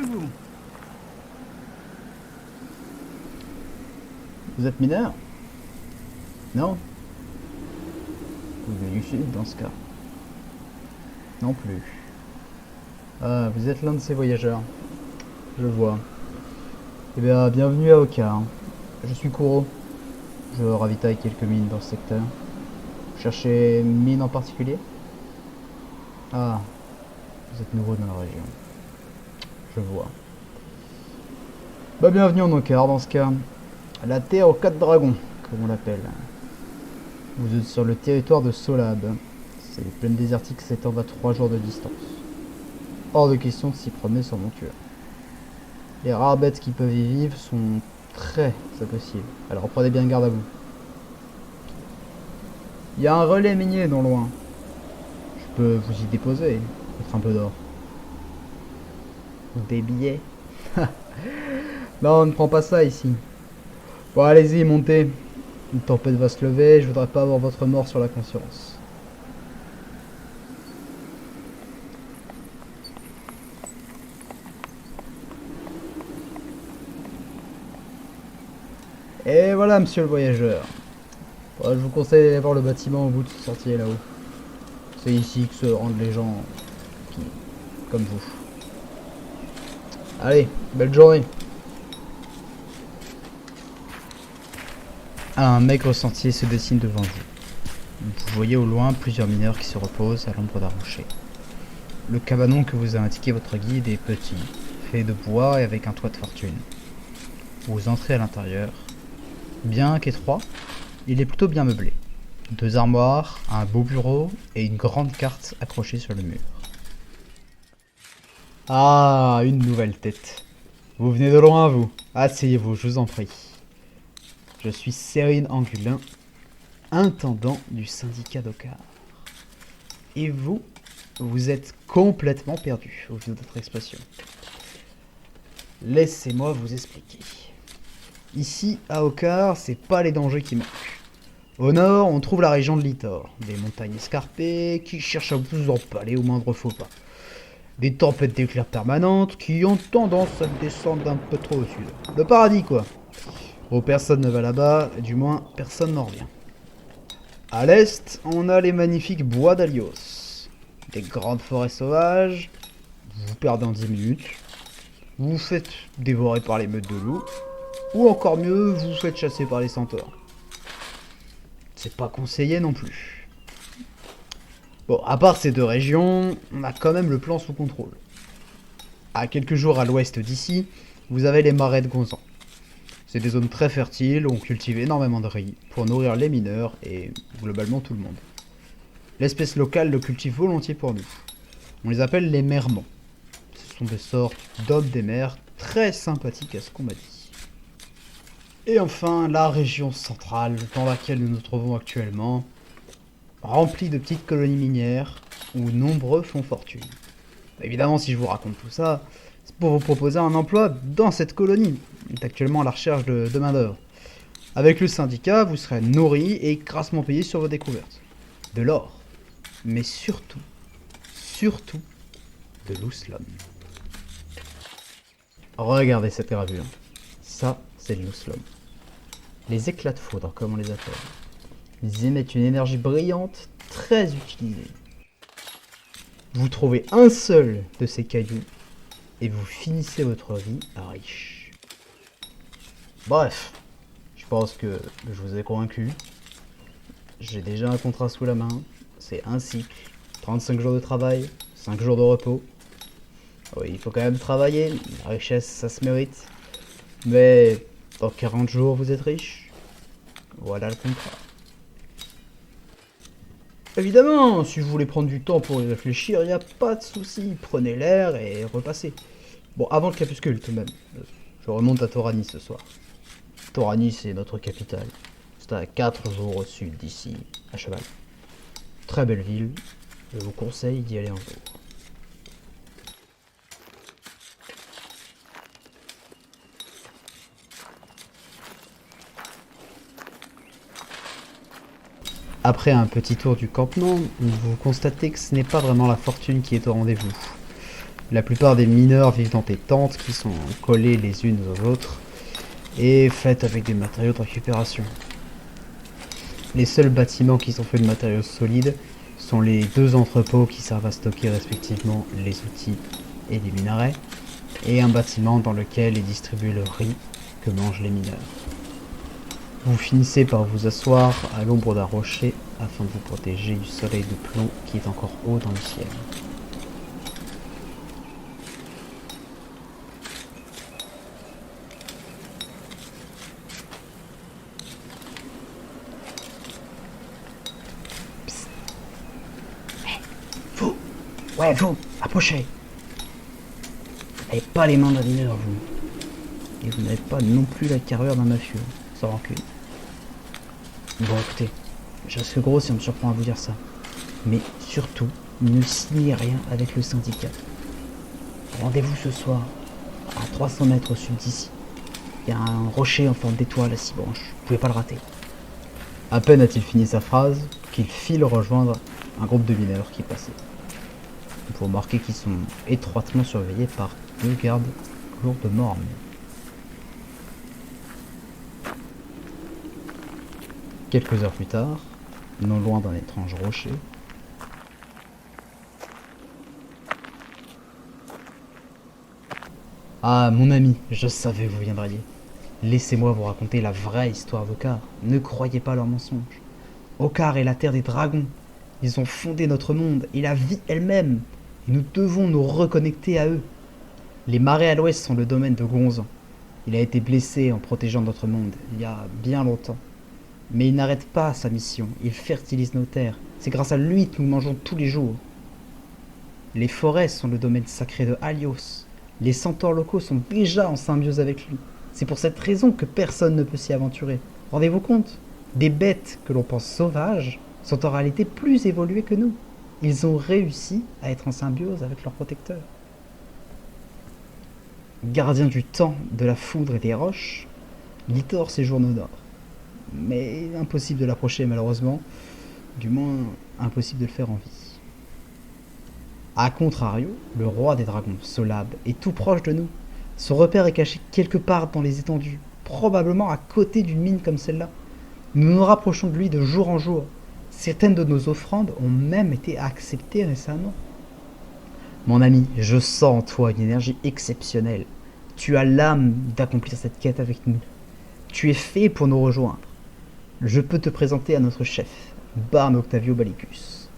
vous? Vous êtes mineur? Non? Vous venez du sud dans ce cas? Non plus. Ah, vous êtes l'un de ces voyageurs. Je vois. Eh bien, bienvenue à Oka. Je suis Kuro. Je ravitaille quelques mines dans ce secteur. Vous cherchez une mine en particulier? Ah, vous êtes nouveau dans la région. Je vois. Bah, bienvenue en Okar dans ce cas. La terre aux 4 dragons, comme on l'appelle. Vous êtes sur le territoire de Solab. C'est les plaines désertiques s'étendent à 3 jours de distance. Hors de question de s'y promener sans monture. Les rares bêtes qui peuvent y vivre sont très impossibles. Alors prenez bien garde à vous. Il y a un relais minier non loin. Je peux vous y déposer, mettre un peu d'or. Des billets? Non, on ne prend pas ça ici. Bon, allez-y, montez. Une tempête va se lever, je voudrais pas avoir votre mort sur la conscience. Et voilà, monsieur le voyageur. Bon, je vous conseille d'aller voir le bâtiment au bout de ce sentier là-haut. C'est ici que se rendent les gens qui, comme vous. Allez, belle journée. Un maigre sentier se dessine devant vous. Vous voyez au loin plusieurs mineurs qui se reposent à l'ombre d'un rocher. Le cabanon que vous a indiqué votre guide est petit, fait de bois et avec un toit de fortune. Vous entrez à l'intérieur. Bien qu'étroit, il est plutôt bien meublé. 2 armoires, un beau bureau et une grande carte accrochée sur le mur. Ah, une nouvelle tête. Vous venez de loin, vous. Asseyez-vous, je vous en prie. Je suis Sérine Angulin, intendant du syndicat d'Okar. Et vous, vous êtes complètement perdu, au vu de votre expression. Laissez-moi vous expliquer. Ici, à Okar, c'est pas les dangers qui manquent. Au nord, on trouve la région de Litor, des montagnes escarpées qui cherchent à vous empaler au moindre faux pas. Des tempêtes d'éclairs permanentes qui ont tendance à descendre un peu trop au sud. Le paradis, quoi. Bon, personne ne va là-bas, du moins, personne n'en revient. À l'est, on a les magnifiques bois d'Alios. Des grandes forêts sauvages, vous vous perdez en 10 minutes, vous vous faites dévorer par les meutes de loups, ou encore mieux, vous vous faites chasser par les centaures. C'est pas conseillé non plus. Bon, à part ces 2 régions, on a quand même le plan sous contrôle. À quelques jours à l'ouest d'ici, vous avez les marais de Gonzan. C'est des zones très fertiles où on cultive énormément de riz pour nourrir les mineurs et globalement tout le monde. L'espèce locale le cultive volontiers pour nous. On les appelle les mermans. Ce sont des sortes d'hommes des mers très sympathiques à ce qu'on m'a dit. Et enfin, la région centrale dans laquelle nous nous trouvons actuellement, remplie de petites colonies minières où nombreux font fortune. Évidemment, si je vous raconte tout ça, c'est pour vous proposer un emploi dans cette colonie. On est actuellement à la recherche de main-d'œuvre. Avec le syndicat, vous serez nourri et grassement payé sur vos découvertes. De l'or, mais surtout, de l'ouslam. Regardez cette gravure. Ça, c'est de l'ouslam. Les éclats de foudre, comme on les appelle. Ils émettent une énergie brillante, très utilisée. Vous trouvez un seul de ces cailloux et vous finissez votre vie riche. Bref, je pense que je vous ai convaincu. J'ai déjà un contrat sous la main. C'est un cycle, 35 jours de travail, 5 jours de repos. Oui, il faut quand même travailler, la richesse ça se mérite. Mais dans 40 jours vous êtes riche. Voilà le contrat. Évidemment, si vous voulez prendre du temps pour y réfléchir, il n'y a pas de souci. Prenez l'air et repassez. Bon, avant le crépuscule tout de même. Je remonte à Torani ce soir. Torani, c'est notre capitale. C'est à 4 jours au sud d'ici, à cheval. Très belle ville. Je vous conseille d'y aller un jour. Après un petit tour du campement, vous constatez que ce n'est pas vraiment la fortune qui est au rendez-vous. La plupart des mineurs vivent dans des tentes qui sont collées les unes aux autres et faites avec des matériaux de récupération. Les seuls bâtiments qui sont faits de matériaux solides sont les deux entrepôts qui servent à stocker respectivement les outils et les minerais, et un bâtiment dans lequel est distribué le riz que mangent les mineurs. Vous finissez par vous asseoir à l'ombre d'un rocher afin de vous protéger du soleil de plomb qui est encore haut dans le ciel. Psst. Hey, vous! Ouais, vous! Approchez! Vous n'avez pas les mains d'un mineur, vous. Et vous n'avez pas non plus la carrure d'un mafieux, sans rancune. Bon, écoutez, je reste gros si on me surprend à vous dire ça. Mais surtout, ne signez rien avec le syndicat. Rendez-vous ce soir, à 300 mètres au sud d'ici. Il y a un rocher en forme d'étoile à 6 branches. Vous pouvez pas le rater. À peine a-t-il fini sa phrase qu'il file rejoindre un groupe de mineurs qui passait. Vous remarquez qu'ils sont étroitement surveillés par 2 gardes lourdement armés. Quelques heures plus tard, non loin d'un étrange rocher, ah, mon ami, je savais que vous viendriez. Laissez-moi vous raconter la vraie histoire d'Okar. Ne croyez pas leurs mensonges. Okar est la terre des dragons. Ils ont fondé notre monde et la vie elle-même. Et nous devons nous reconnecter à eux. Les marais à l'ouest sont le domaine de Gonzan. Il a été blessé en protégeant notre monde il y a bien longtemps. Mais il n'arrête pas sa mission. Il fertilise nos terres. C'est grâce à lui que nous mangeons tous les jours. Les forêts sont le domaine sacré de Halios. Les centaures locaux sont déjà en symbiose avec lui. C'est pour cette raison que personne ne peut s'y aventurer. Rendez-vous compte, des bêtes que l'on pense sauvages sont en réalité plus évoluées que nous. Ils ont réussi à être en symbiose avec leurs protecteurs. Gardien du temps, de la foudre et des roches, Litor séjourne au nord. Mais impossible de l'approcher malheureusement, du moins impossible de le faire en vie. A contrario, le roi des dragons, Solab, est tout proche de nous. Son repère est caché quelque part dans les étendues, probablement à côté d'une mine comme celle-là. Nous nous rapprochons de lui de jour en jour. Certaines de nos offrandes ont même été acceptées récemment. Mon ami, je sens en toi une énergie exceptionnelle. Tu as l'âme d'accomplir cette quête avec nous. Tu es fait pour nous rejoindre. Je peux te présenter à notre chef, Barn Octavio Ballicus.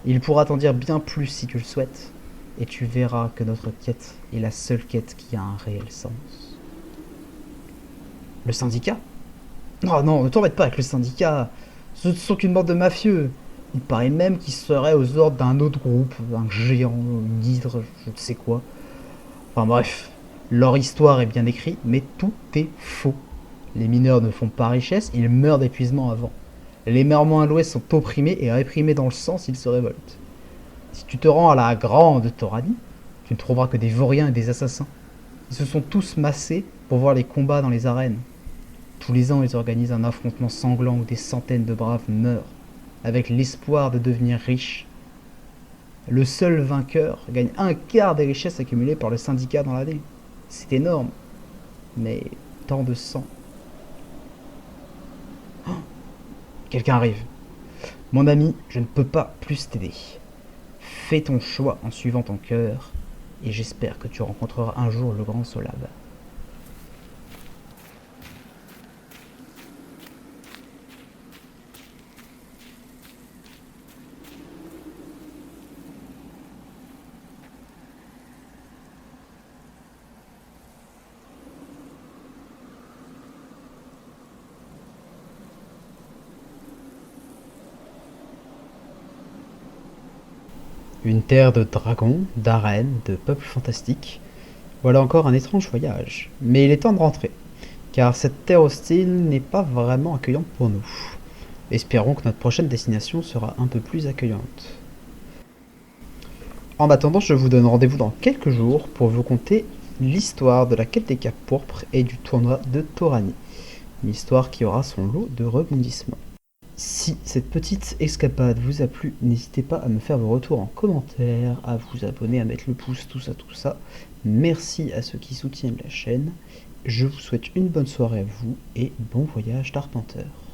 Il pourra t'en dire bien plus si tu le souhaites, et tu verras que notre quête est la seule quête qui a un réel sens. Le syndicat? Oh non, ne t'embête pas avec le syndicat. Ce ne sont qu'une bande de mafieux. Il paraît même qu'ils seraient aux ordres d'un autre groupe, un géant, une hydre, je ne sais quoi. Enfin bref, leur histoire est bien écrite, mais tout est faux. Les mineurs ne font pas richesse, ils meurent d'épuisement avant. Les mermans à l'ouest sont opprimés et réprimés dans le sang s'ils se révoltent. Si tu te rends à la grande Torani, tu ne trouveras que des vauriens et des assassins. Ils se sont tous massés pour voir les combats dans les arènes. Tous les ans, ils organisent un affrontement sanglant où des centaines de braves meurent, avec l'espoir de devenir riches. Le seul vainqueur gagne un quart des richesses accumulées par le syndicat dans l'année. C'est énorme, mais tant de sang. Oh, quelqu'un arrive. Mon ami, je ne peux pas plus t'aider. Fais ton choix en suivant ton cœur, et j'espère que tu rencontreras un jour le grand Solab. Une terre de dragons, d'arènes, de peuples fantastiques. Voilà encore un étrange voyage. Mais il est temps de rentrer, car cette terre hostile n'est pas vraiment accueillante pour nous. Espérons que notre prochaine destination sera un peu plus accueillante. En attendant, je vous donne rendez-vous dans quelques jours pour vous conter l'histoire de la quête des capes pourpres et du tournoi de Torani. Une histoire qui aura son lot de rebondissements. Si cette petite escapade vous a plu, n'hésitez pas à me faire vos retours en commentaire, à vous abonner, à mettre le pouce, tout ça, tout ça. Merci à ceux qui soutiennent la chaîne. Je vous souhaite une bonne soirée à vous et bon voyage d'arpenteur.